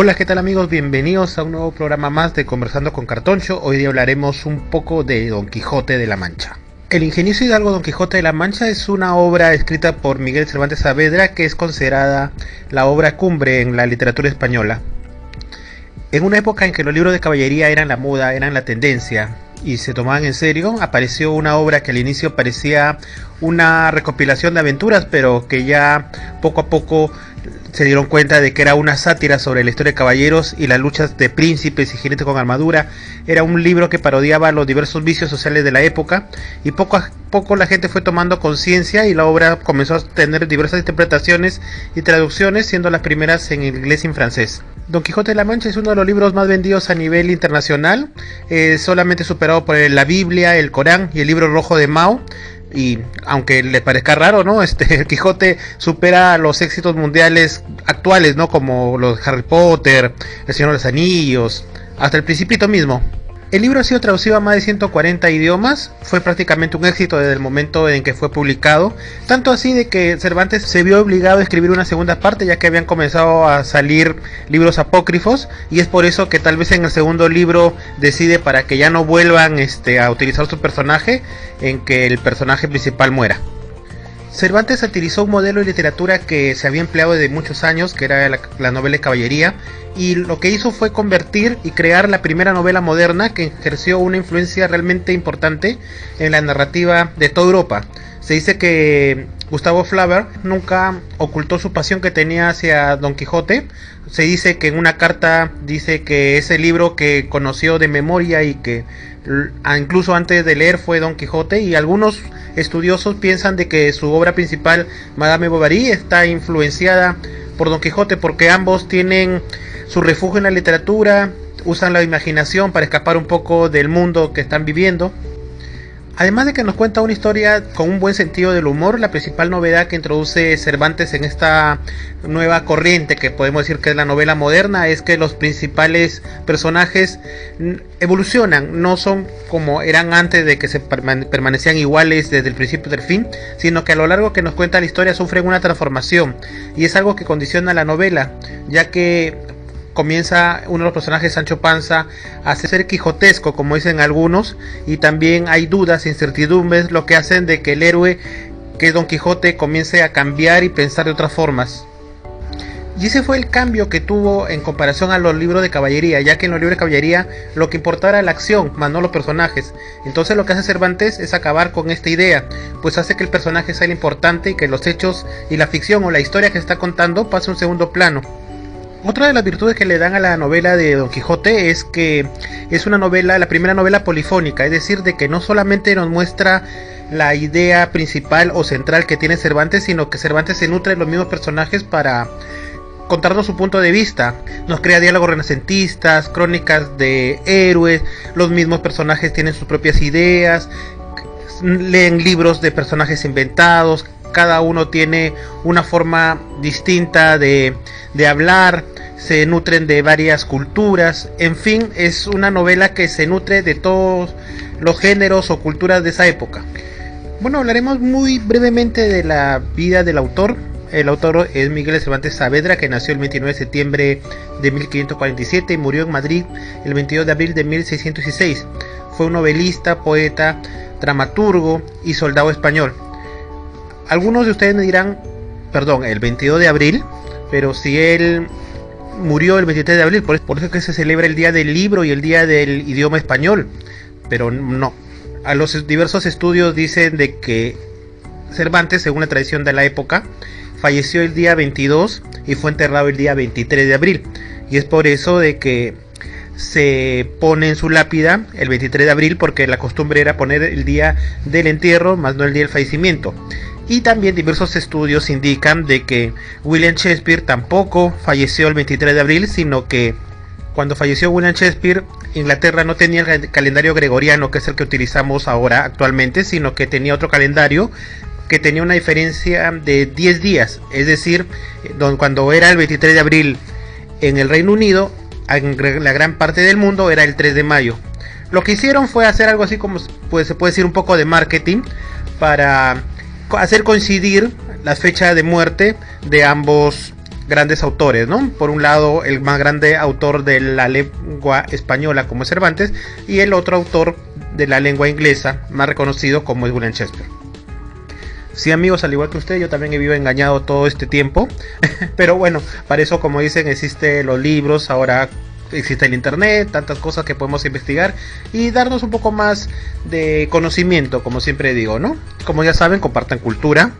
Hola, ¿qué tal amigos? Bienvenidos a un nuevo programa más de Conversando con Cartoncho. Hoy día hablaremos un poco de Don Quijote de la Mancha. El ingenioso hidalgo Don Quijote de la Mancha es una obra escrita por Miguel de Cervantes Saavedra que es considerada la obra cumbre en la literatura española. En una época en que los libros de caballería eran la moda, eran la tendencia y se tomaban en serio, apareció una obra que al inicio parecía una recopilación de aventuras, pero que ya poco a poco se dieron cuenta de que era una sátira sobre la historia de caballeros y las luchas de príncipes y jinetes con armadura. Era un libro que parodiaba los diversos vicios sociales de la época, y poco a poco la gente fue tomando conciencia y la obra comenzó a tener diversas interpretaciones y traducciones, siendo las primeras en inglés y en francés. Don Quijote de la Mancha es uno de los libros más vendidos a nivel internacional, solamente superado por la Biblia, el Corán y el Libro Rojo de Mao. Y aunque le parezca raro, ¿no? El Quijote supera los éxitos mundiales actuales, ¿no? Como los de Harry Potter, El Señor de los Anillos, hasta El Principito mismo. El libro ha sido traducido a más de 140 idiomas, fue prácticamente un éxito desde el momento en que fue publicado, tanto así de que Cervantes se vio obligado a escribir una segunda parte, ya que habían comenzado a salir libros apócrifos, y es por eso que tal vez en el segundo libro decide, para que ya no vuelvan a utilizar su personaje, en que el personaje principal muera. Cervantes satirizó un modelo de literatura que se había empleado desde muchos años, que era la novela de caballería, y lo que hizo fue convertir y crear la primera novela moderna que ejerció una influencia realmente importante en la narrativa de toda Europa. Se dice que Gustavo Flaubert nunca ocultó su pasión que tenía hacia Don Quijote. Se dice que en una carta dice que ese libro que conoció de memoria y que incluso antes de leer fue Don Quijote, y algunos estudiosos piensan de que su obra principal, Madame Bovary, está influenciada por Don Quijote, porque ambos tienen su refugio en la literatura, usan la imaginación para escapar un poco del mundo que están viviendo. Además de que nos cuenta una historia con un buen sentido del humor, la principal novedad que introduce Cervantes en esta nueva corriente, que podemos decir que es la novela moderna, es que los principales personajes evolucionan, no son como eran antes, de que se permanecían iguales desde el principio del fin, sino que a lo largo que nos cuenta la historia sufren una transformación, y es algo que condiciona la novela, ya que comienza uno de los personajes, Sancho Panza, a ser quijotesco, como dicen algunos, y también hay dudas e incertidumbres, lo que hacen de que el héroe, que es Don Quijote, comience a cambiar y pensar de otras formas. Y ese fue el cambio que tuvo en comparación a los libros de caballería, ya que en los libros de caballería lo que importaba era la acción, más no los personajes. Entonces lo que hace Cervantes es acabar con esta idea, pues hace que el personaje sea lo importante y que los hechos y la ficción o la historia que se está contando pase a un segundo plano. Otra de las virtudes que le dan a la novela de Don Quijote es que es una novela, la primera novela polifónica, es decir, de que no solamente nos muestra la idea principal o central que tiene Cervantes, sino que Cervantes se nutre de los mismos personajes para contarnos su punto de vista. Nos crea diálogos renacentistas, crónicas de héroes, los mismos personajes tienen sus propias ideas, leen libros de personajes inventados, cada uno tiene una forma distinta de hablar, se nutren de varias culturas, en fin, es una novela que se nutre de todos los géneros o culturas de esa época. Bueno, hablaremos muy brevemente de la vida del autor. El autor es Miguel de Cervantes Saavedra, que nació el 29 de septiembre de 1547 y murió en Madrid el 22 de abril de 1606. Fue un novelista, poeta, dramaturgo y soldado español. Algunos de ustedes me dirán, perdón, el 22 de abril, pero si él murió el 23 de abril, por eso es que se celebra el Día del Libro y el Día del Idioma Español, pero no. A los diversos estudios dicen de que Cervantes, según la tradición de la época, falleció el día 22 y fue enterrado el día 23 de abril, y es por eso de que se pone en su lápida el 23 de abril, porque la costumbre era poner el día del entierro, más no el día del fallecimiento. Y también diversos estudios indican de que William Shakespeare tampoco falleció el 23 de abril, sino que cuando falleció William Shakespeare, Inglaterra no tenía el calendario gregoriano, que es el que utilizamos ahora actualmente, sino que tenía otro calendario que tenía una diferencia de 10 días, es decir, cuando era el 23 de abril en el Reino Unido, en la gran parte del mundo era el 3 de mayo. Lo que hicieron fue hacer algo así como, pues, se puede decir un poco de marketing para hacer coincidir la fecha de muerte de ambos grandes autores, ¿no? Por un lado, el más grande autor de la lengua española como es Cervantes, y el otro autor de la lengua inglesa más reconocido como es William Shakespeare. Sí, amigos, al igual que usted, yo también he vivido engañado todo este tiempo. Pero bueno, para eso, como dicen, existen los libros, ahora existe el internet, tantas cosas que podemos investigar y darnos un poco más de conocimiento, como siempre digo, ¿no? Como ya saben, compartan cultura,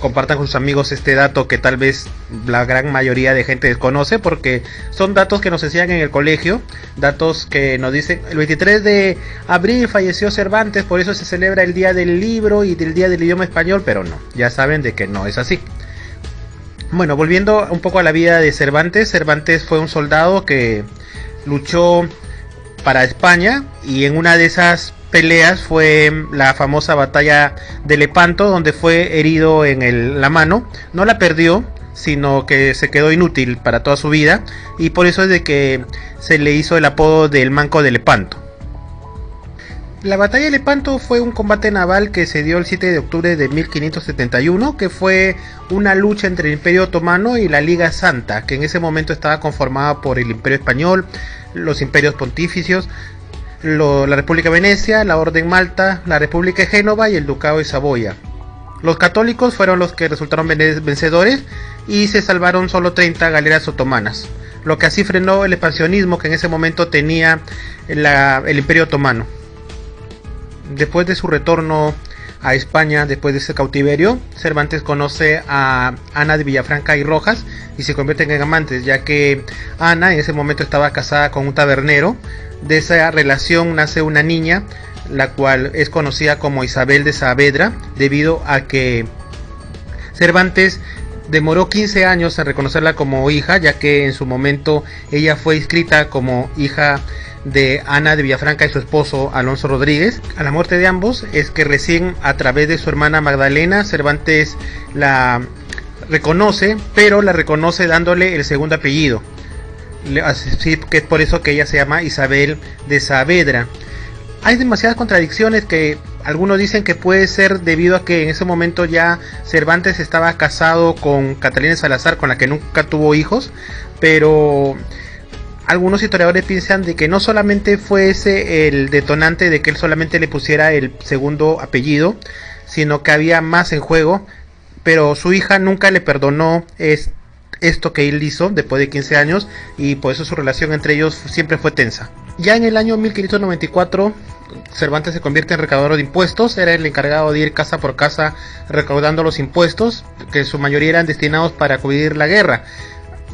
compartan con sus amigos este dato que tal vez la gran mayoría de gente desconoce, porque son datos que nos enseñan en el colegio, datos que nos dicen el 23 de abril falleció Cervantes, por eso se celebra el día del libro y del día del idioma español, pero no, ya saben de que no es así. Bueno, volviendo un poco a la vida de Cervantes, Cervantes fue un soldado que luchó para España y en una de esas peleas fue la famosa batalla de Lepanto, donde fue herido en la mano. No la perdió, sino que se quedó inútil para toda su vida, y por eso es de que se le hizo el apodo del Manco de Lepanto. La batalla de Lepanto fue un combate naval que se dio el 7 de octubre de 1571, que fue una lucha entre el Imperio Otomano y la Liga Santa, que en ese momento estaba conformada por el Imperio Español, los Imperios Pontificios, la República de Venecia, la Orden Malta, la República de Génova y el Ducado de Saboya. Los católicos fueron los que resultaron vencedores y se salvaron solo 30 galeras otomanas, lo que así frenó el expansionismo que en ese momento tenía el Imperio Otomano. Después de su retorno a España, después de ese cautiverio, Cervantes conoce a Ana de Villafranca y Rojas y se convierten en amantes, ya que Ana en ese momento estaba casada con un tabernero. De esa relación nace una niña, la cual es conocida como Isabel de Saavedra, debido a que Cervantes demoró 15 años en reconocerla como hija, ya que en su momento ella fue inscrita como hija de Ana de Villafranca y su esposo Alonso Rodríguez. A la muerte de ambos es que recién a través de su hermana Magdalena Cervantes la reconoce, pero la reconoce dándole el segundo apellido, así que es por eso que ella se llama Isabel de Saavedra. Hay demasiadas contradicciones que algunos dicen que puede ser debido a que en ese momento ya Cervantes estaba casado con Catalina de Salazar, con la que nunca tuvo hijos, pero algunos historiadores piensan de que no solamente fue ese el detonante de que él solamente le pusiera el segundo apellido, sino que había más en juego, pero su hija nunca le perdonó esto que él hizo después de 15 años y por eso su relación entre ellos siempre fue tensa. Ya en el año 1594 Cervantes se convierte en recaudador de impuestos, era el encargado de ir casa por casa recaudando los impuestos, que en su mayoría eran destinados para cubrir la guerra,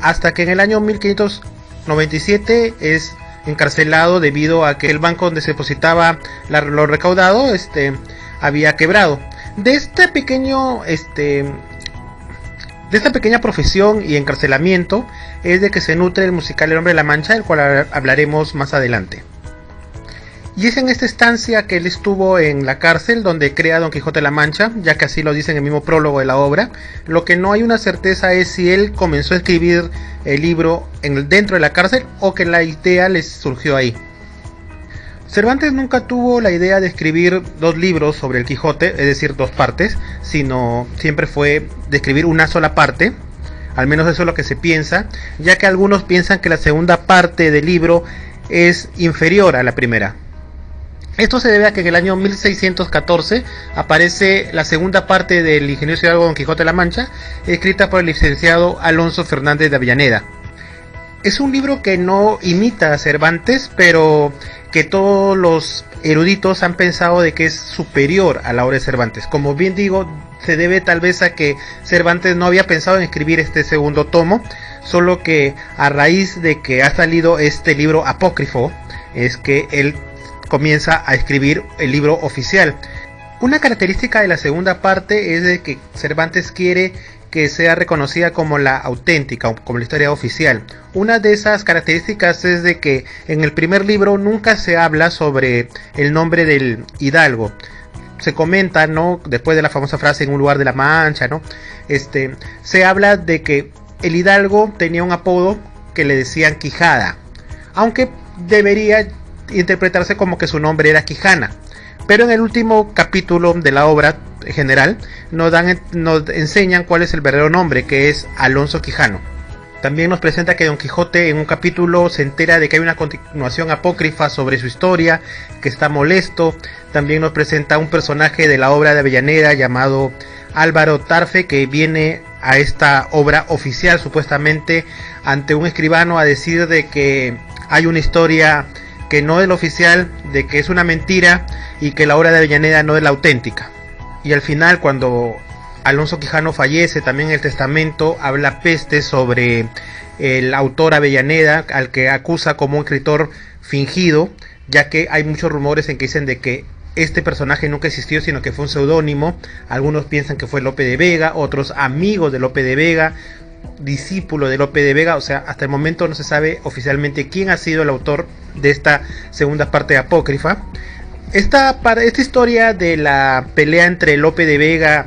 hasta que en el año 1597 es encarcelado debido a que el banco donde se depositaba lo recaudado había quebrado. De esta pequeña profesión y encarcelamiento es de que se nutre el musical El Hombre de la Mancha, del cual hablaremos más adelante. Y es en esta estancia que él estuvo en la cárcel donde crea Don Quijote de la Mancha, ya que así lo dice en el mismo prólogo de la obra. Lo que no hay una certeza es si él comenzó a escribir el libro dentro de la cárcel o que la idea les surgió ahí. Cervantes nunca tuvo la idea de escribir 2 libros sobre el Quijote, es decir, 2 partes, sino siempre fue de escribir una sola parte. Al menos eso es lo que se piensa, ya que algunos piensan que la segunda parte del libro es inferior a la primera. Esto se debe a que en el año 1614 aparece la segunda parte del ingenioso hidalgo Don Quijote de la Mancha, escrita por el licenciado Alonso Fernández de Avellaneda. Es un libro que no imita a Cervantes, pero que todos los eruditos han pensado de que es superior a la obra de Cervantes. Como bien digo, se debe tal vez a que Cervantes no había pensado en escribir este segundo tomo, solo que a raíz de que ha salido este libro apócrifo, es que él comienza a escribir el libro oficial. Una característica de la segunda parte es de que Cervantes quiere que sea reconocida como la auténtica, como la historia oficial. Una de esas características es de que en el primer libro nunca se habla sobre el nombre del hidalgo. Se comenta, ¿no?, después de la famosa frase en un lugar de la Mancha, ¿no?, se habla de que el hidalgo tenía un apodo que le decían Quijada, aunque debería interpretarse como que su nombre era Quijana. Pero en el último capítulo de la obra general nos enseñan cuál es el verdadero nombre, que es Alonso Quijano. También nos presenta que Don Quijote en un capítulo se entera de que hay una continuación apócrifa sobre su historia, que está molesto. También nos presenta un personaje de la obra de Avellaneda llamado Álvaro Tarfe, que viene a esta obra oficial supuestamente ante un escribano a decir de que hay una historia que no es la oficial, de que es una mentira y que la obra de Avellaneda no es la auténtica. Y al final, cuando Alonso Quijano fallece, también el testamento habla peste sobre el autor Avellaneda, al que acusa como un escritor fingido, ya que hay muchos rumores en que dicen de que este personaje nunca existió, sino que fue un seudónimo. Algunos piensan que fue Lope de Vega, otros amigos de Lope de Vega, discípulo de Lope de Vega. O sea, hasta el momento no se sabe oficialmente quién ha sido el autor de esta segunda parte apócrifa. Esta historia de la pelea entre Lope de Vega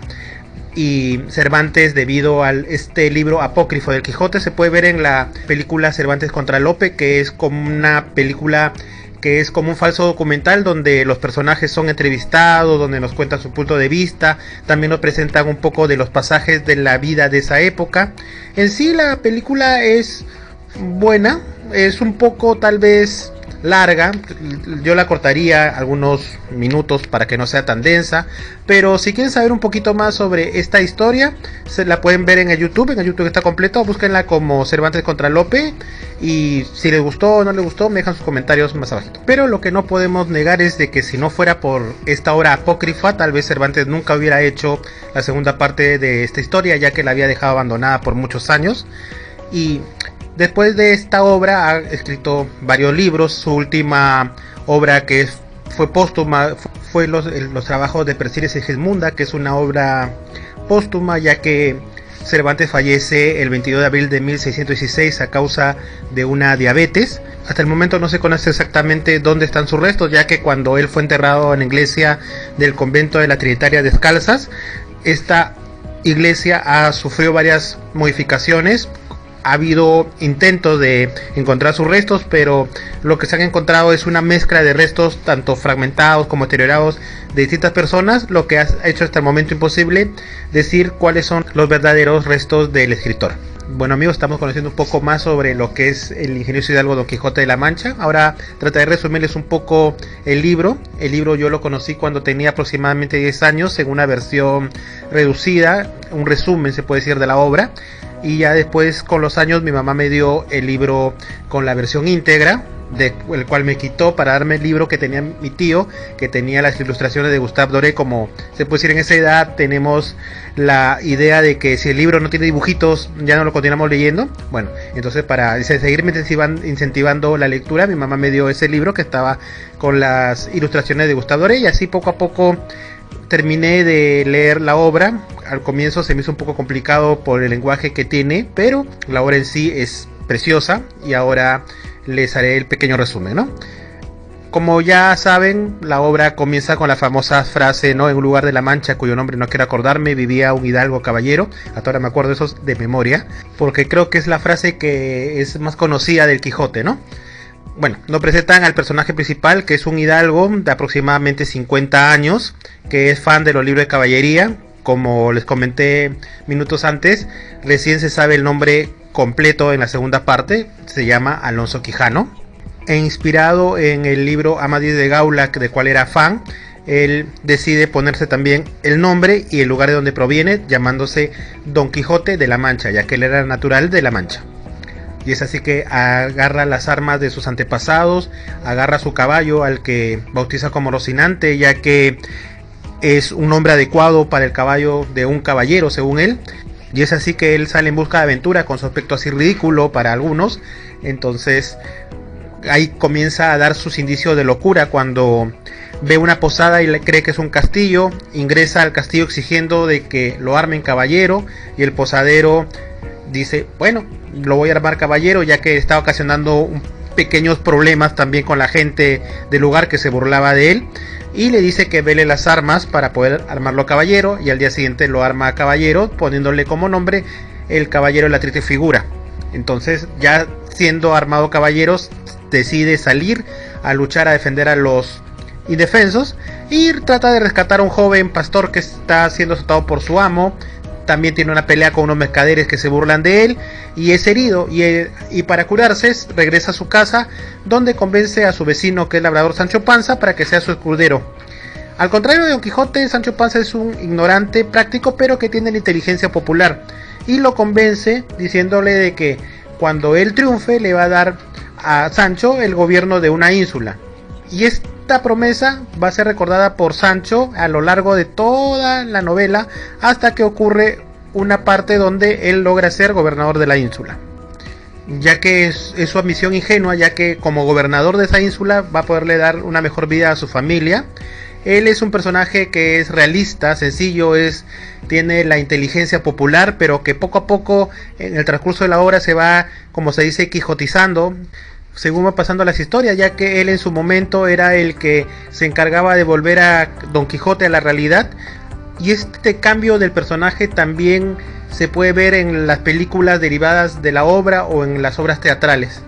y Cervantes debido a este libro apócrifo del Quijote se puede ver en la película Cervantes contra Lope, que es como una película que es como un falso documental donde los personajes son entrevistados, donde nos cuentan su punto de vista, también nos presentan un poco de los pasajes de la vida de esa época. En sí la película es buena, es un poco tal vez larga, yo la cortaría algunos minutos para que no sea tan densa, pero si quieren saber un poquito más sobre esta historia, se la pueden ver en el YouTube está completo, búsquenla como Cervantes contra Lope, y si les gustó o no les gustó, me dejan sus comentarios más abajito. Pero lo que no podemos negar es de que si no fuera por esta obra apócrifa, tal vez Cervantes nunca hubiera hecho la segunda parte de esta historia, ya que la había dejado abandonada por muchos años. Y después de esta obra ha escrito varios libros. Su última obra que fue póstuma fue los trabajos de Persíles y Segismunda, que es una obra póstuma, ya que Cervantes fallece el 22 de abril de 1616 a causa de una diabetes. Hasta el momento no se conoce exactamente dónde están sus restos, ya que cuando él fue enterrado en la iglesia del convento de la Trinitaria Descalzas, esta iglesia ha sufrido varias modificaciones. Ha habido intentos de encontrar sus restos, pero lo que se han encontrado es una mezcla de restos tanto fragmentados como deteriorados de distintas personas, lo que ha hecho hasta el momento imposible decir cuáles son los verdaderos restos del escritor. Bueno amigos, estamos conociendo un poco más sobre lo que es el ingenioso hidalgo Don Quijote de la Mancha. Ahora trataré de resumirles un poco el libro. El libro yo lo conocí cuando tenía aproximadamente 10 años en una versión reducida, un resumen se puede decir de la obra. Y ya después con los años mi mamá me dio el libro con la versión íntegra, el cual me quitó para darme el libro que tenía mi tío, que tenía las ilustraciones de Gustave Doré. Como se puede decir, en esa edad tenemos la idea de que si el libro no tiene dibujitos ya no lo continuamos leyendo. Bueno, entonces para seguirme incentivando la lectura, mi mamá me dio ese libro que estaba con las ilustraciones de Gustave Doré, y así poco a poco terminé de leer la obra. Al comienzo se me hizo un poco complicado por el lenguaje que tiene, pero la obra en sí es preciosa, y ahora les haré el pequeño resumen, ¿no? Como ya saben, la obra comienza con la famosa frase, ¿no? En un lugar de la Mancha cuyo nombre no quiero acordarme, vivía un hidalgo caballero. Hasta ahora me acuerdo de esos de memoria, porque creo que es la frase que es más conocida del Quijote, ¿no? Bueno, nos presentan al personaje principal, que es un hidalgo de aproximadamente 50 años, que es fan de los libros de caballería. Como les comenté minutos antes, recién se sabe el nombre completo en la segunda parte, se llama Alonso Quijano. E inspirado en el libro Amadís de Gaula, de cual era fan, él decide ponerse también el nombre y el lugar de donde proviene, llamándose Don Quijote de la Mancha, ya que él era natural de la Mancha. Y es así que agarra las armas de sus antepasados, agarra su caballo, al que bautiza como Rocinante, ya que es un nombre adecuado para el caballo de un caballero, según él. Y es así que él sale en busca de aventura, con su aspecto así ridículo para algunos. Entonces ahí comienza a dar sus indicios de locura cuando ve una posada y le cree que es un castillo. Ingresa al castillo exigiendo de que lo armen caballero, y el posadero dice, bueno, lo voy a armar caballero, ya que está ocasionando pequeños problemas también con la gente del lugar que se burlaba de él. Y le dice que vele las armas para poder armarlo caballero, y al día siguiente lo arma caballero, poniéndole como nombre el caballero de la triste figura. Entonces, ya siendo armado caballeros, decide salir a luchar, a defender a los indefensos, y trata de rescatar a un joven pastor que está siendo azotado por su amo. también tiene una pelea con unos mercaderes que se burlan de él y es herido, y para curarse regresa a su casa, donde convence a su vecino, que es el labrador Sancho Panza, para que sea su escudero. Al contrario de Don Quijote, Sancho Panza es un ignorante práctico, pero que tiene la inteligencia popular, y lo convence diciéndole de que cuando él triunfe le va a dar a Sancho el gobierno de una ínsula. Y esta promesa va a ser recordada por Sancho a lo largo de toda la novela, hasta que ocurre una parte donde él logra ser gobernador de la ínsula, ya que es su ambición ingenua, ya que como gobernador de esa ínsula va a poderle dar una mejor vida a su familia. Él es un personaje que es realista, sencillo, tiene la inteligencia popular, pero que poco a poco en el transcurso de la obra se va, como se dice, quijotizando según va pasando las historias, ya que él en su momento era el que se encargaba de volver a Don Quijote a la realidad. Y este cambio del personaje también se puede ver en las películas derivadas de la obra o en las obras teatrales.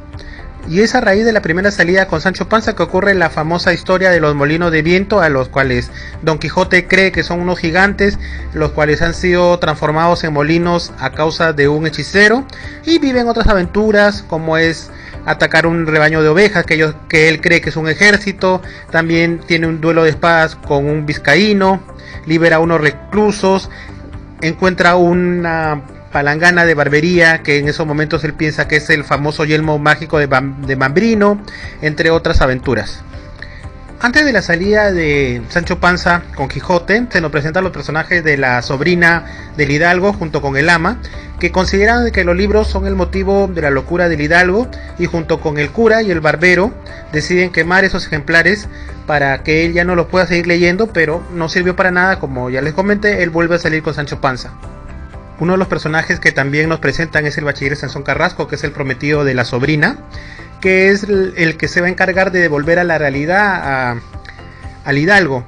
Y es a raíz de la primera salida con Sancho Panza que ocurre la famosa historia de los molinos de viento, a los cuales Don Quijote cree que son unos gigantes, los cuales han sido transformados en molinos a causa de un hechicero, y viven otras aventuras, como es atacar un rebaño de ovejas que él cree que es un ejército. También tiene un duelo de espadas con un vizcaíno, libera a unos reclusos, encuentra una palangana de barbería que en esos momentos él piensa que es el famoso yelmo mágico de Mambrino, entre otras aventuras. Antes de la salida de Sancho Panza con Quijote, se nos presentan los personajes de la sobrina del hidalgo junto con el ama, que consideran que los libros son el motivo de la locura del hidalgo, y junto con el cura y el barbero deciden quemar esos ejemplares para que él ya no los pueda seguir leyendo, pero no sirvió para nada. Como ya les comenté, él vuelve a salir con Sancho Panza. Uno de los personajes que también nos presentan es el bachiller Sansón Carrasco, que es el prometido de la sobrina, que es el que se va a encargar de devolver a la realidad al hidalgo.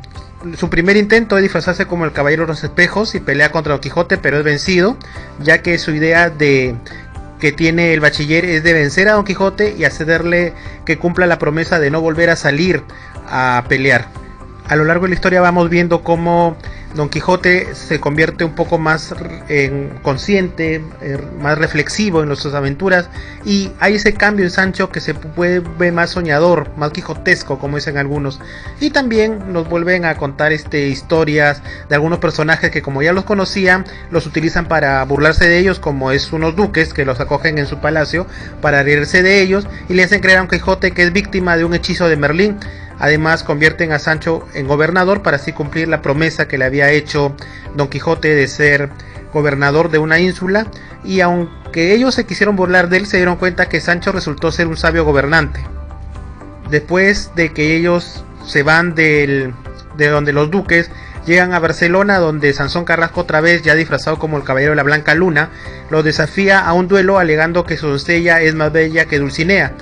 Su primer intento es disfrazarse como el caballero de los espejos y pelea contra Don Quijote, pero es vencido, ya que su idea que tiene el bachiller es de vencer a Don Quijote y hacerle que cumpla la promesa de no volver a salir a pelear. A lo largo de la historia vamos viendo cómo Don Quijote se convierte un poco más consciente, más reflexivo en sus aventuras, y hay ese cambio en Sancho que se puede ver más soñador, más quijotesco, como dicen algunos. Y también nos vuelven a contar historias de algunos personajes que, como ya los conocían, los utilizan para burlarse de ellos, como es unos duques que los acogen en su palacio para reírse de ellos y le hacen creer a Don Quijote que es víctima de un hechizo de Merlín. Además, convierten a Sancho en gobernador para así cumplir la promesa que le había hecho Don Quijote de ser gobernador de una ínsula, y aunque ellos se quisieron burlar de él, se dieron cuenta que Sancho resultó ser un sabio gobernante. Después de que ellos se van de donde los duques, llegan a Barcelona, donde Sansón Carrasco, otra vez ya disfrazado como el caballero de la Blanca Luna, los desafía a un duelo alegando que su doncella es más bella que Dulcinea.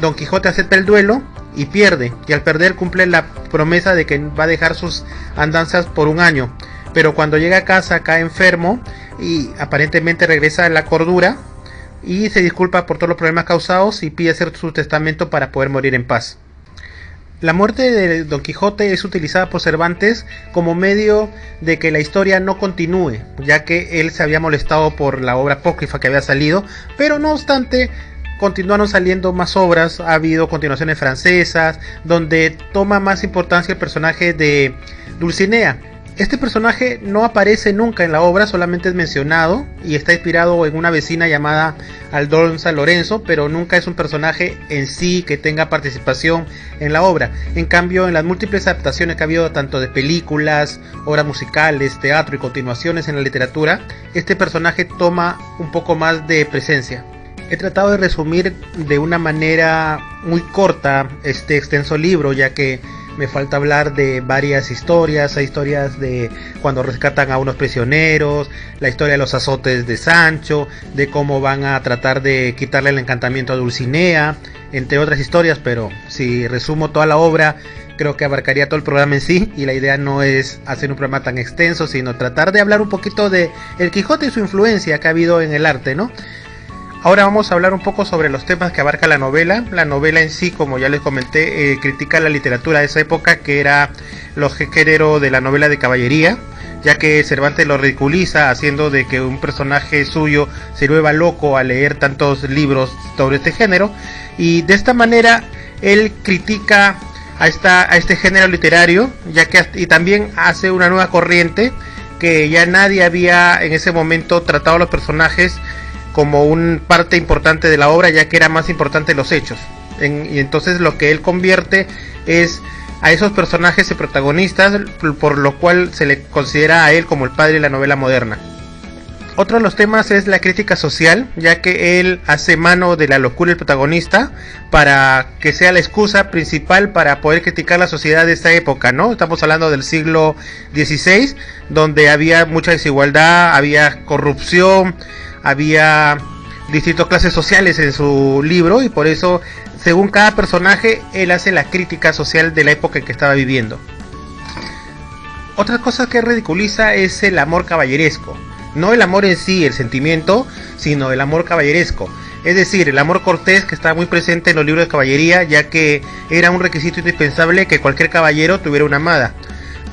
Don Quijote acepta el duelo y pierde, y al perder cumple la promesa de que va a dejar sus andanzas por un año, pero cuando llega a casa cae enfermo y aparentemente regresa a la cordura y se disculpa por todos los problemas causados y pide hacer su testamento para poder morir en paz. La muerte de Don Quijote es utilizada por Cervantes como medio de que la historia no continúe, ya que él se había molestado por la obra apócrifa que había salido, pero no obstante continuaron saliendo más obras. Ha habido continuaciones francesas donde toma más importancia el personaje de Dulcinea. Este personaje no aparece nunca en la obra, solamente es mencionado y está inspirado en una vecina llamada Aldonza Lorenzo, pero nunca es un personaje en sí que tenga participación en la obra. En cambio, en las múltiples adaptaciones que ha habido tanto de películas, obras musicales, teatro y continuaciones en la literatura, este personaje toma un poco más de presencia. He tratado de resumir de una manera muy corta este extenso libro, ya que me falta hablar de varias historias. Hay historias de cuando rescatan a unos prisioneros, la historia de los azotes de Sancho, de cómo van a tratar de quitarle el encantamiento a Dulcinea, entre otras historias, pero si resumo toda la obra creo que abarcaría todo el programa en sí, y la idea no es hacer un programa tan extenso, sino tratar de hablar un poquito de el Quijote y su influencia que ha habido en el arte, ¿no? Ahora vamos a hablar un poco sobre los temas que abarca la novela. La novela en sí, como ya les comenté, critica la literatura de esa época, que era los géneros de la novela de caballería, ya que Cervantes lo ridiculiza haciendo de que un personaje suyo se vuelva loco al leer tantos libros sobre este género, y de esta manera él critica a este género literario, ya que y también hace una nueva corriente que ya nadie había en ese momento tratado a los personajes como una parte importante de la obra, ya que era más importante los hechos. Y entonces lo que él convierte es a esos personajes y protagonistas, por lo cual se le considera a él como el padre de la novela moderna. Otro de los temas es la crítica social, ya que él hace mano de la locura del protagonista para que sea la excusa principal para poder criticar la sociedad de esta época, ¿no? Estamos hablando del siglo XVI, donde había mucha desigualdad, había corrupción, había distintas clases sociales en su libro, y por eso, según cada personaje, él hace la crítica social de la época en que estaba viviendo. Otra cosa que ridiculiza es el amor caballeresco. No el amor en sí, el sentimiento, sino el amor caballeresco. Es decir, el amor cortés, que está muy presente en los libros de caballería, ya que era un requisito indispensable que cualquier caballero tuviera una amada.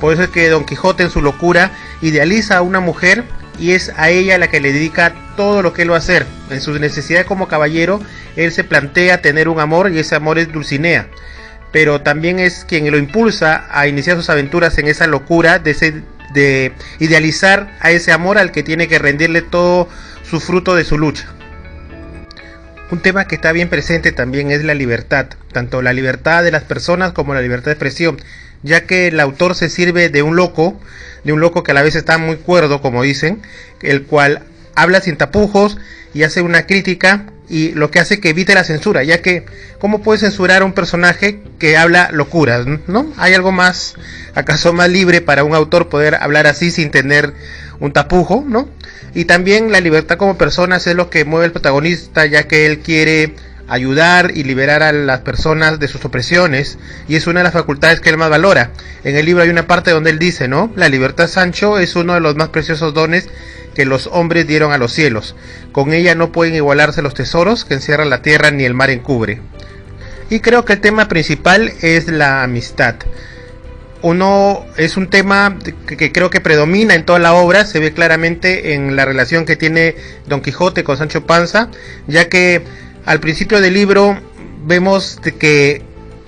Por eso es que Don Quijote, en su locura, idealiza a una mujer y es a ella la que le dedica todo lo que él va a hacer. En su necesidad como caballero, él se plantea tener un amor, y ese amor es Dulcinea. Pero también es quien lo impulsa a iniciar sus aventuras en esa locura de idealizar a ese amor al que tiene que rendirle todo su fruto de su lucha. Un tema que está bien presente también es la libertad, tanto la libertad de las personas como la libertad de expresión, ya que el autor se sirve de un loco que a la vez está muy cuerdo, como dicen, el cual habla sin tapujos y hace una crítica, y lo que hace que evite la censura, ya que ¿cómo puede censurar a un personaje que habla locuras? ¿No? ¿Hay algo más, acaso más libre para un autor poder hablar así sin tener un tapujo, ¿no? Y también la libertad como personas es lo que mueve al protagonista, ya que él quiere ayudar y liberar a las personas de sus opresiones, y es una de las facultades que él más valora. En el libro hay una parte donde él dice, ¿no? La libertad, Sancho, es uno de los más preciosos dones que los hombres dieron a los cielos. Con ella no pueden igualarse los tesoros que encierra la tierra ni el mar encubre. Y creo que el tema principal es la amistad. Es un tema que creo que predomina en toda la obra. Se ve claramente en la relación que tiene Don Quijote con Sancho Panza, ya que al principio del libro vemos que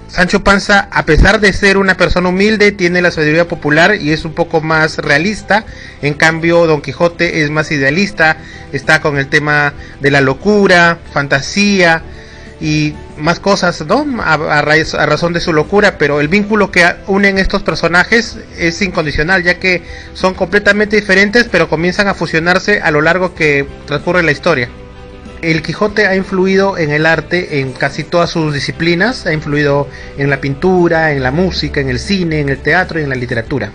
Sancho Panza, a pesar de ser una persona humilde, tiene la sabiduría popular y es un poco más realista. En cambio, Don Quijote es más idealista, está con el tema de la locura, fantasía y más cosas, ¿no? A razón de su locura, pero el vínculo que unen estos personajes es incondicional, ya que son completamente diferentes, pero comienzan a fusionarse a lo largo que transcurre la historia. El Quijote ha influido en el arte en casi todas sus disciplinas, ha influido en la pintura, en la música, en el cine, en el teatro y en la literatura.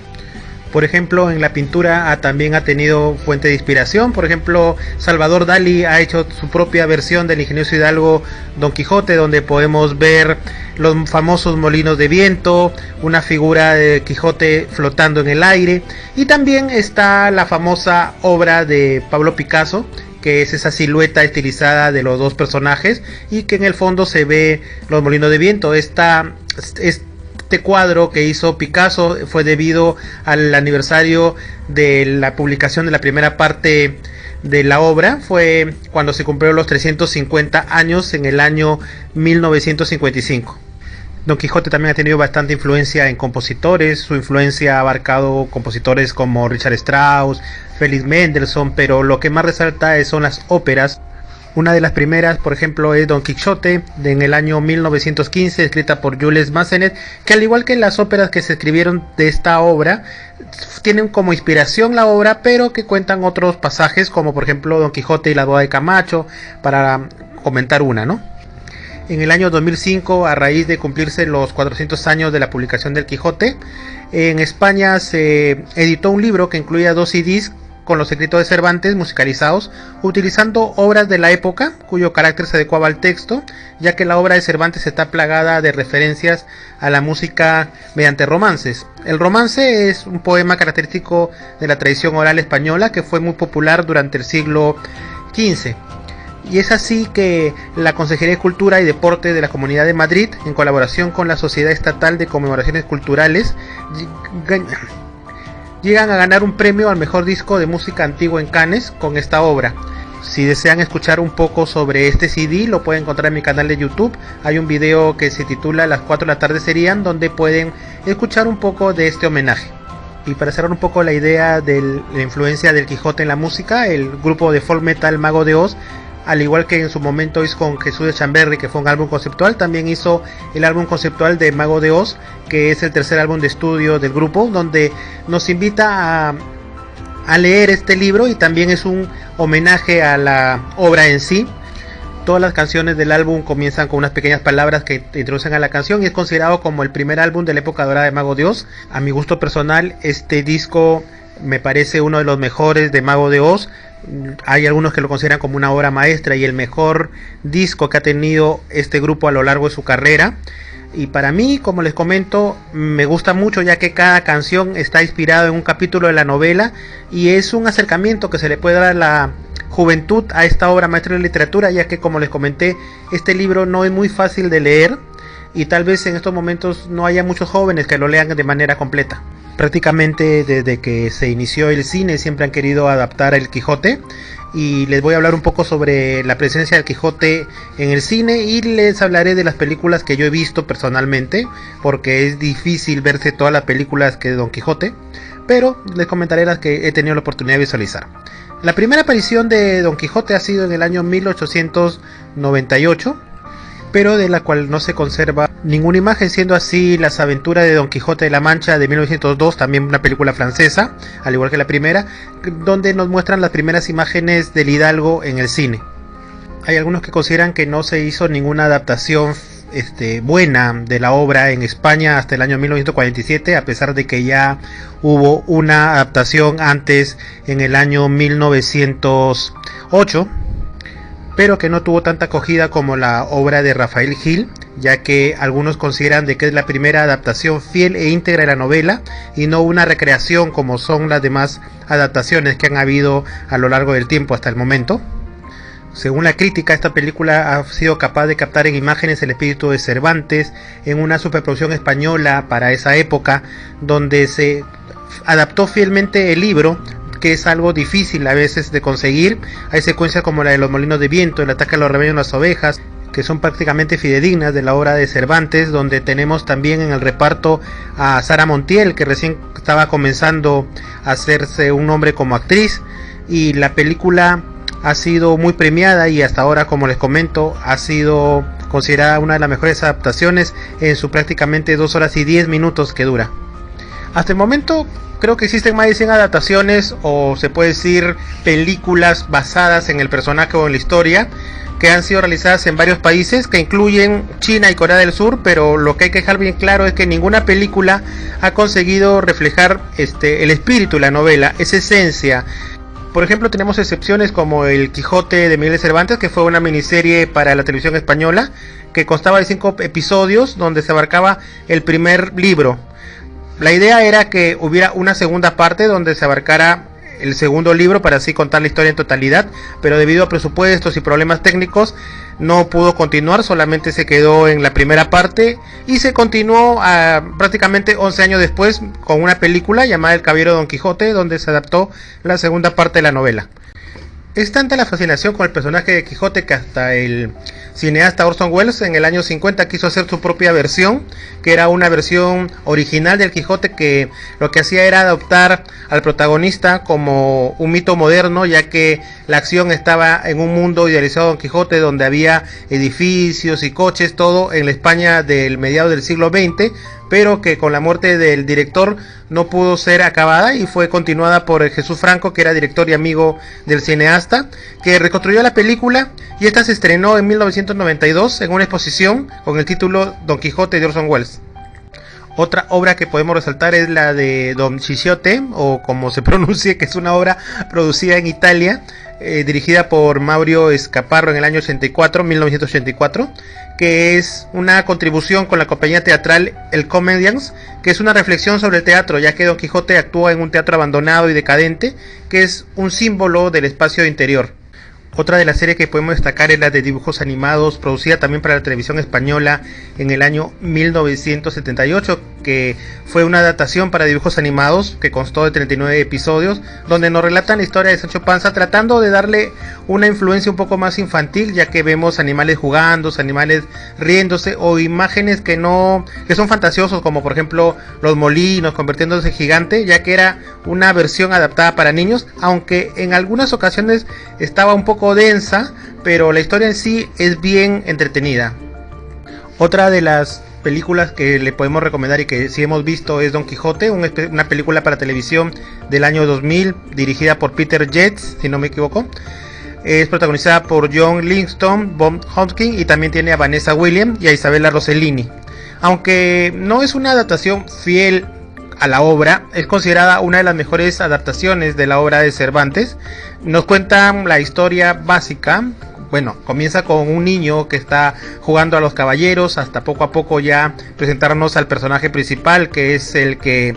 Por ejemplo, en la pintura también ha tenido fuente de inspiración. Por ejemplo, Salvador Dalí ha hecho su propia versión del ingenioso hidalgo Don Quijote, donde podemos ver los famosos molinos de viento, una figura de Quijote flotando en el aire, y también está la famosa obra de Pablo Picasso, que es esa silueta estilizada de los dos personajes y que en el fondo se ve los molinos de viento. Este cuadro que hizo Picasso fue debido al aniversario de la publicación de la primera parte de la obra, fue cuando se cumplieron los 350 años en el año 1955. Don Quijote también ha tenido bastante influencia en compositores. Su influencia ha abarcado compositores como Richard Strauss, Felix Mendelssohn, pero lo que más resalta son las óperas. Una de las primeras, por ejemplo, es Don Quijote, en el año 1915, escrita por Jules Massenet, que al igual que las óperas que se escribieron de esta obra, tienen como inspiración la obra, pero que cuentan otros pasajes, como por ejemplo Don Quijote y la boda de Camacho, para comentar una, ¿no? En el año 2005, a raíz de cumplirse los 400 años de la publicación del Quijote, en España se editó un libro que incluía 2 CDs con los escritos de Cervantes musicalizados, utilizando obras de la época cuyo carácter se adecuaba al texto, ya que la obra de Cervantes está plagada de referencias a la música mediante romances. El romance es un poema característico de la tradición oral española que fue muy popular durante el siglo XV. Y es así que la Consejería de Cultura y Deporte de la Comunidad de Madrid, en colaboración con la Sociedad Estatal de Conmemoraciones Culturales, llegan a ganar un premio al mejor disco de música antigua en Cannes con esta obra. Si desean escuchar un poco sobre este CD, lo pueden encontrar en mi canal de YouTube. Hay un video que se titula Las 4 de la tarde serían, donde pueden escuchar un poco de este homenaje. Y para cerrar un poco la idea de la influencia del Quijote en la música, el grupo de folk metal Mago de Oz, al igual que en su momento hizo con Jesús de Chamberry, que fue un álbum conceptual, también hizo el álbum conceptual de Mago de Oz, que es el tercer álbum de estudio del grupo, donde nos invita a leer este libro, y también es un homenaje a la obra en sí. Todas las canciones del álbum comienzan con unas pequeñas palabras que introducen a la canción, y es considerado como el primer álbum de la época dorada de Mago de Oz. A mi gusto personal, este disco me parece uno de los mejores de Mago de Oz. Hay algunos que lo consideran como una obra maestra y el mejor disco que ha tenido este grupo a lo largo de su carrera. Y para mí, como les comento, me gusta mucho, ya que cada canción está inspirada en un capítulo de la novela, y es un acercamiento que se le puede dar a la juventud a esta obra maestra de literatura, ya que, como les comenté, este libro no es muy fácil de leer, y tal vez en estos momentos no haya muchos jóvenes que lo lean de manera completa. Prácticamente desde que se inició el cine siempre han querido adaptar el Quijote, y les voy a hablar un poco sobre la presencia del Quijote en el cine, y les hablaré de las películas que yo he visto personalmente, porque es difícil verse todas las películas que de Don Quijote, pero les comentaré las que he tenido la oportunidad de visualizar. La primera aparición de Don Quijote ha sido en el año 1898, pero de la cual no se conserva ninguna imagen, siendo así Las aventuras de Don Quijote de la Mancha de 1902, también una película francesa, al igual que la primera, donde nos muestran las primeras imágenes del Hidalgo en el cine. Hay algunos que consideran que no se hizo ninguna adaptación buena de la obra en España hasta el año 1947, a pesar de que ya hubo una adaptación antes en el año 1908, pero que no tuvo tanta acogida como la obra de Rafael Gil, ya que algunos consideran de que es la primera adaptación fiel e íntegra de la novela y no una recreación como son las demás adaptaciones que han habido a lo largo del tiempo hasta el momento. Según la crítica, esta película ha sido capaz de captar en imágenes el espíritu de Cervantes en una superproducción española para esa época, donde se adaptó fielmente el libro, que es algo difícil a veces de conseguir. Hay secuencias como la de los molinos de viento, el ataque a los rebaños de las ovejas, que son prácticamente fidedignas de la obra de Cervantes, donde tenemos también en el reparto a Sara Montiel, que recién estaba comenzando a hacerse un nombre como actriz, y la película ha sido muy premiada y hasta ahora, como les comento, ha sido considerada una de las mejores adaptaciones en su prácticamente 2 horas y 10 minutos que dura. Hasta el momento creo que existen más de 100 adaptaciones, o se puede decir películas basadas en el personaje o en la historia, que han sido realizadas en varios países, que incluyen China y Corea del Sur, pero lo que hay que dejar bien claro es que ninguna película ha conseguido reflejar el espíritu de la novela, esa esencia. Por ejemplo, tenemos excepciones como El Quijote de Miguel de Cervantes, que fue una miniserie para la televisión española, que constaba de 5 episodios, donde se abarcaba el primer libro. La idea era que hubiera una segunda parte donde se abarcara el segundo libro para así contar la historia en totalidad, pero debido a presupuestos y problemas técnicos no pudo continuar, solamente se quedó en la primera parte, y se continuó prácticamente 11 años después con una película llamada El Caballero de Don Quijote, donde se adaptó la segunda parte de la novela. Es tanta la fascinación con el personaje de Quijote que hasta el cineasta Orson Welles en el año 50 quiso hacer su propia versión, que era una versión original del Quijote, que lo que hacía era adoptar al protagonista como un mito moderno, ya que la acción estaba en un mundo idealizado de Don Quijote, donde había edificios y coches, todo en la España del mediados del siglo XX, pero que con la muerte del director no pudo ser acabada y fue continuada por Jesús Franco, que era director y amigo del cineasta, que reconstruyó la película, y esta se estrenó en 1992 en una exposición con el título Don Quijote de Orson Welles. Otra obra que podemos resaltar es la de Don Chisciotte, o como se pronuncie, que es una obra producida en Italia, dirigida por Maurio Escaparro en el año 1984, que es una contribución con la compañía teatral El Comedians, que es una reflexión sobre el teatro, ya que Don Quijote actúa en un teatro abandonado y decadente, que es un símbolo del espacio interior. Otra de las series que podemos destacar es la de dibujos animados, producida también para la televisión española en el año 1978, que fue una adaptación para dibujos animados que constó de 39 episodios, donde nos relatan la historia de Sancho Panza, tratando de darle una influencia un poco más infantil, ya que vemos animales jugando, animales riéndose, o imágenes que son fantasiosos, como por ejemplo los molinos convirtiéndose en gigante, ya que era una versión adaptada para niños, aunque en algunas ocasiones estaba un poco densa, pero la historia en sí es bien entretenida. Otra de las películas que le podemos recomendar y que sí hemos visto es Don Quijote, una película para televisión del año 2000, dirigida por Peter Yates, si no me equivoco. Es protagonizada por John Livingston, Bob Hoskins, y también tiene a Vanessa Williams y a Isabella Rossellini. Aunque no es una adaptación fiel a la obra, es considerada una de las mejores adaptaciones de la obra de Cervantes. Nos cuentan la historia básica. Bueno, comienza con un niño que está jugando a los caballeros, hasta poco a poco ya presentarnos al personaje principal, que es el que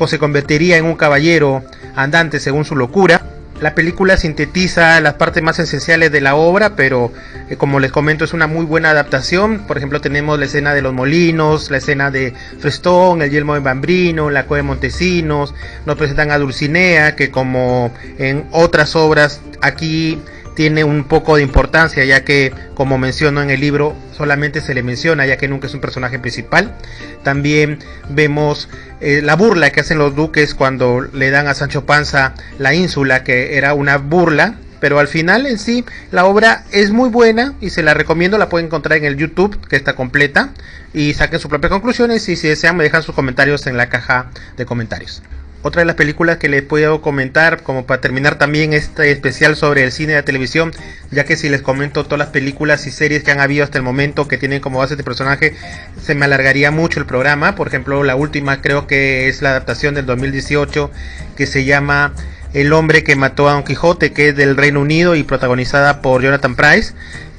se convertiría en un caballero andante según su locura. La película sintetiza las partes más esenciales de la obra, pero como les comento, es una muy buena adaptación. Por ejemplo, tenemos la escena de los molinos, la escena de Frestón, el yelmo de Bambrino, la cueva de Montesinos. Nos presentan a Dulcinea, que como en otras obras, aquí tiene un poco de importancia, ya que, como menciono en el libro, solamente se le menciona, ya que nunca es un personaje principal. También vemos la burla que hacen los duques cuando le dan a Sancho Panza la ínsula, que era una burla, pero al final en sí la obra es muy buena y se la recomiendo. La pueden encontrar en el YouTube, que está completa, y saquen sus propias conclusiones, y si desean me dejan sus comentarios en la caja de comentarios. Otra de las películas que les puedo comentar, como para terminar también este especial sobre el cine y la televisión, ya que si les comento todas las películas y series que han habido hasta el momento que tienen como base de personaje, se me alargaría mucho el programa. Por ejemplo, la última creo que es la adaptación del 2018, que se llama El hombre que mató a Don Quijote, que es del Reino Unido y protagonizada por Jonathan Pryce,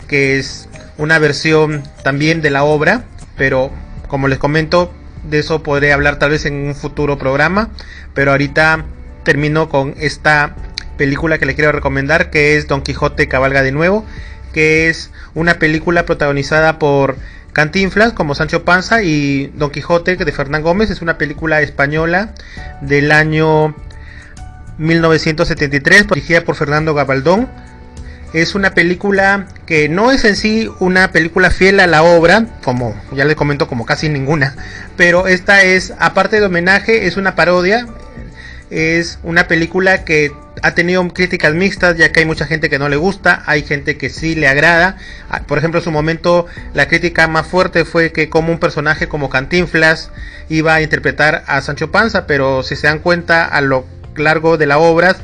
que es una versión también de la obra, pero como les comento, de eso podré hablar tal vez en un futuro programa, pero ahorita termino con esta película que les quiero recomendar, que es Don Quijote cabalga de nuevo, que es una película protagonizada por Cantinflas como Sancho Panza y Don Quijote de Fernán Gómez. Es una película española del año 1973, dirigida por Fernando Gabaldón. Es una película que no es en sí una película fiel a la obra, como ya les comento, como casi ninguna, pero esta es, aparte de homenaje, es una parodia. Es una película que ha tenido críticas mixtas, ya que hay mucha gente que no le gusta, hay gente que sí le agrada. Por ejemplo, en su momento la crítica más fuerte fue que como un personaje como Cantinflas iba a interpretar a Sancho Panza, pero si se dan cuenta a lo largo de la obra,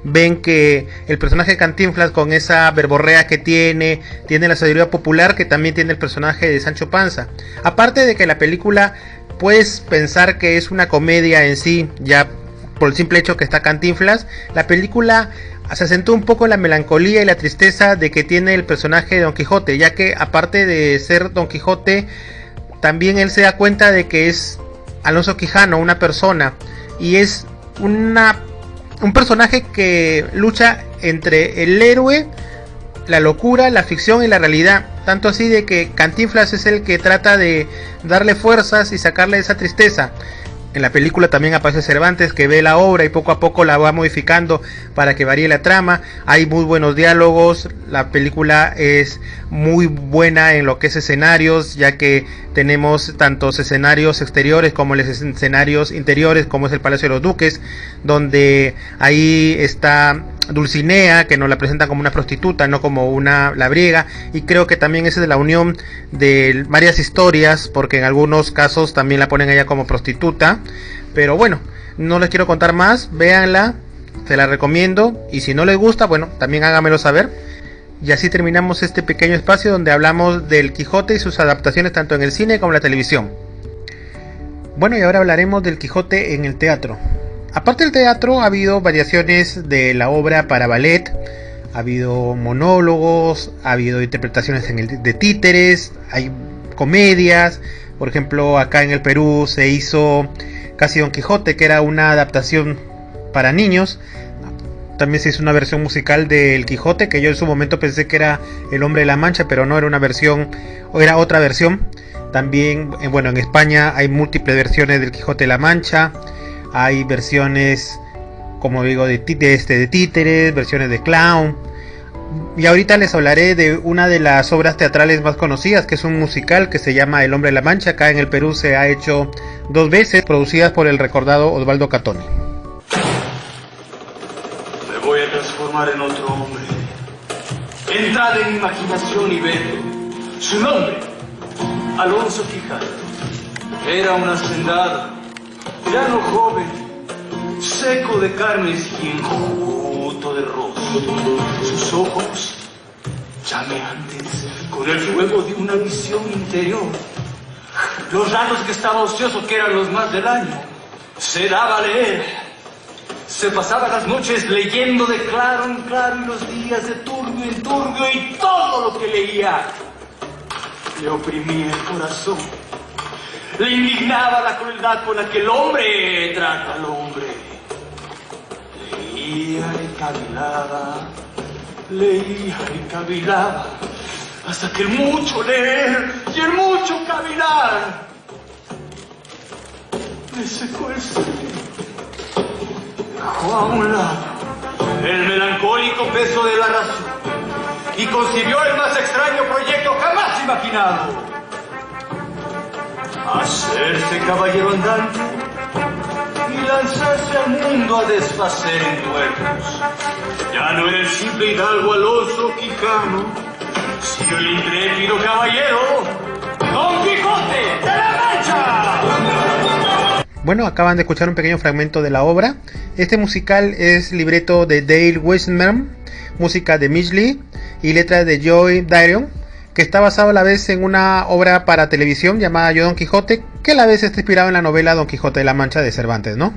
ven que el personaje de Cantinflas, con esa verborrea que tiene la sabiduría popular que también tiene el personaje de Sancho Panza. Aparte de que la película puedes pensar que es una comedia en sí, ya por el simple hecho que está Cantinflas, la película se acentúa un poco en la melancolía y la tristeza de que tiene el personaje de Don Quijote, ya que aparte de ser Don Quijote, también él se da cuenta de que es Alonso Quijano, una persona, y es un personaje que lucha entre el héroe, la locura, la ficción y la realidad. Tanto así de que Cantinflas es el que trata de darle fuerzas y sacarle esa tristeza. En la película también aparece Cervantes, que ve la obra y poco a poco la va modificando para que varíe la trama. Hay muy buenos diálogos, la película es muy buena en lo que es escenarios, ya que tenemos tantos escenarios exteriores como los escenarios interiores, como es el Palacio de los Duques, donde ahí está Dulcinea, que nos la presentan como una prostituta, no como una labriega, y creo que también esa es la unión de varias historias, porque en algunos casos también la ponen ella como prostituta. Pero bueno, no les quiero contar más, véanla, se la recomiendo, y si no les gusta, bueno, también háganmelo saber. Y así terminamos este pequeño espacio donde hablamos del Quijote y sus adaptaciones tanto en el cine como en la televisión. Bueno, y ahora hablaremos del Quijote en el teatro. Aparte del teatro, ha habido variaciones de la obra para ballet, ha habido monólogos, ha habido interpretaciones de títeres, hay comedias. Por ejemplo, acá en el Perú se hizo Casi Don Quijote, que era una adaptación para niños. También se hizo una versión musical del Quijote, que yo en su momento pensé que era El Hombre de la Mancha, pero no, era una versión, o era otra versión. También, bueno, en España hay múltiples versiones del Quijote de la Mancha. Hay versiones, como digo, de títeres, versiones de clown. Y ahorita les hablaré de una de las obras teatrales más conocidas, que es un musical que se llama El Hombre de la Mancha. Acá en el Perú se ha hecho 2 veces, producidas por el recordado Osvaldo Catone. Me voy a transformar en otro hombre. Entrad en mi imaginación y vedlo. Su nombre, Alonso Quijano. Era un hacendado, ya no joven, seco de carnes y enjuto de rostro. Sus ojos, llameantes, con el fuego de una visión interior. Los ratos que estaba ocioso, que eran los más del año, se daba a leer. Se pasaba las noches leyendo de claro en claro y los días de turbio en turbio, y todo lo que leía le oprimía el corazón. Le indignaba la crueldad con la que el hombre trata al hombre. Leía y cavilaba, hasta que el mucho leer y el mucho cavilar le secó el cerebro. Dejó a un lado el melancólico peso de la razón y concibió el más extraño proyecto jamás imaginado: hacerse caballero andante y lanzarse al mundo a desfacer entuertos. Ya no era el simple hidalgo Alonso Quijano, sino el intrépido caballero Don Quijote de la Mancha. Bueno, acaban de escuchar un pequeño fragmento de la obra. Este musical es libreto de Dale Weisman, música de Mitch Lee y letra de Joy Dion, que está basado a la vez en una obra para televisión llamada Yo Don Quijote, que a la vez está inspirado en la novela Don Quijote de la Mancha de Cervantes, ¿no?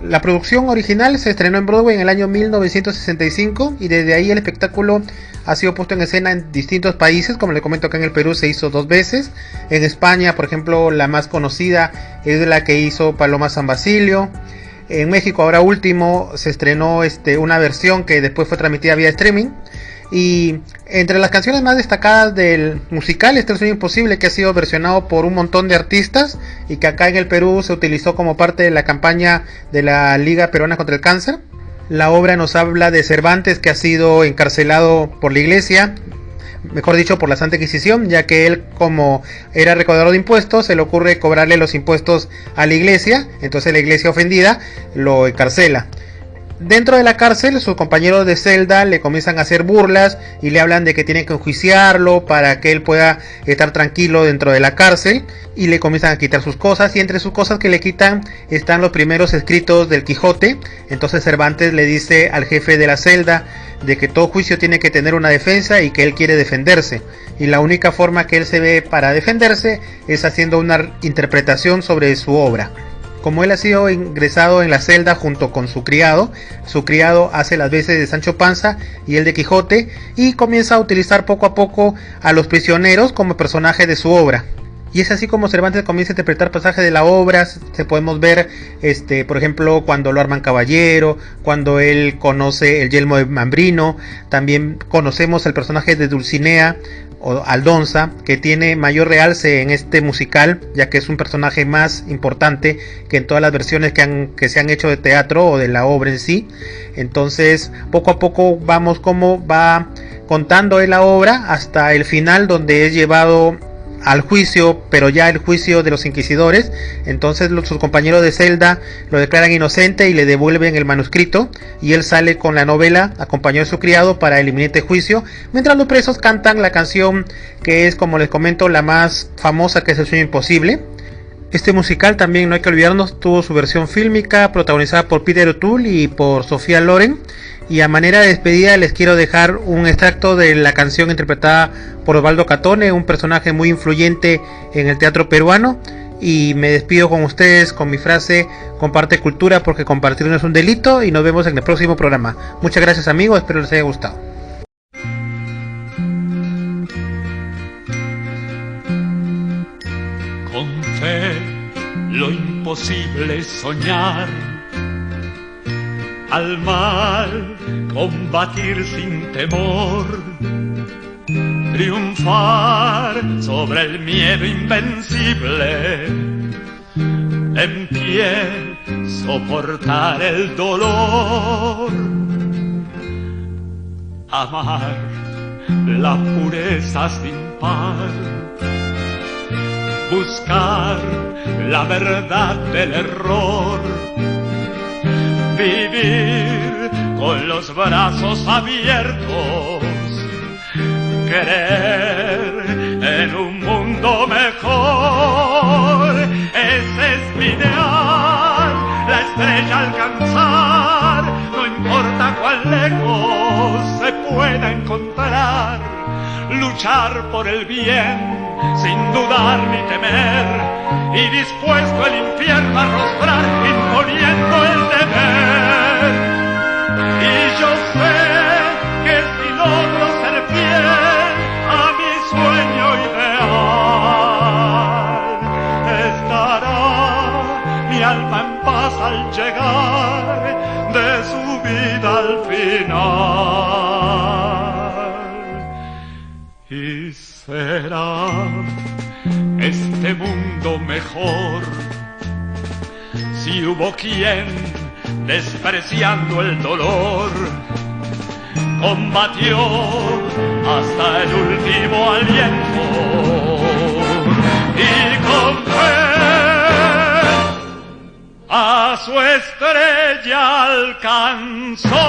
La producción original se estrenó en Broadway en el año 1965 y desde ahí el espectáculo ha sido puesto en escena en distintos países. Como le comento, acá en el Perú se hizo 2 veces. En España, por ejemplo, la más conocida es la que hizo Paloma San Basilio. En México, ahora último, se estrenó una versión que después fue transmitida vía streaming. Y entre las canciones más destacadas del musical está El Sueño Imposible, que ha sido versionado por un montón de artistas y que acá en el Perú se utilizó como parte de la campaña de la Liga Peruana contra el Cáncer. La obra nos habla de Cervantes, que ha sido encarcelado por la iglesia, mejor dicho por la Santa Inquisición, ya que él, como era recaudador de impuestos, se le ocurre cobrarle los impuestos a la iglesia. Entonces la iglesia, ofendida, lo encarcela. Dentro de la cárcel, sus compañeros de celda le comienzan a hacer burlas y le hablan de que tienen que enjuiciarlo para que él pueda estar tranquilo dentro de la cárcel, y le comienzan a quitar sus cosas, y entre sus cosas que le quitan están los primeros escritos del Quijote. Entonces Cervantes le dice al jefe de la celda de que todo juicio tiene que tener una defensa y que él quiere defenderse, y la única forma que él se ve para defenderse es haciendo una interpretación sobre su obra. Como él ha sido ingresado en la celda junto con su criado hace las veces de Sancho Panza y el de Quijote, y comienza a utilizar poco a poco a los prisioneros como personajes de su obra. Y es así como Cervantes comienza a interpretar pasajes de la obra. Se podemos ver, por ejemplo, cuando lo arman caballero, cuando él conoce el yelmo de Mambrino. También conocemos el personaje de Dulcinea o Aldonza, que tiene mayor realce en este musical, ya que es un personaje más importante que en todas las versiones que se han hecho de teatro o de la obra en sí. Entonces, poco a poco vamos cómo va contando la obra hasta el final, donde es llevado al juicio, pero ya el juicio de los inquisidores. Entonces sus compañeros de celda lo declaran inocente y le devuelven el manuscrito, y él sale con la novela acompañado de su criado para el inminente juicio, mientras los presos cantan la canción que es, como les comento, la más famosa, que es El Sueño Imposible. Este musical, también no hay que olvidarnos, tuvo su versión fílmica protagonizada por Peter O'Toole y por Sofía Loren. Y a manera de despedida les quiero dejar un extracto de la canción interpretada por Osvaldo Catone, un personaje muy influyente en el teatro peruano. Y me despido con ustedes con mi frase: comparte cultura, porque compartir no es un delito. Y nos vemos en el próximo programa. Muchas gracias, amigos, espero les haya gustado. Con fe lo imposible es soñar, al mal, combatir sin temor, triunfar sobre el miedo invencible, en pie soportar el dolor, amar la pureza sin par, buscar la verdad del error, vivir con los brazos abiertos, querer en un mundo mejor. Ese es mi ideal, la estrella alcanzar, no importa cuán lejos se pueda encontrar, luchar por el bien sin dudar ni temer, y dispuesto el infierno a arrostrar imponiendo el deber. Y yo sé que si logro ser fiel a mi sueño ideal, estará mi alma en paz al llegar de su vida al final. Y será este mundo mejor si hubo quien, despreciando el dolor, combatió hasta el último aliento y con fe a su estrella alcanzó.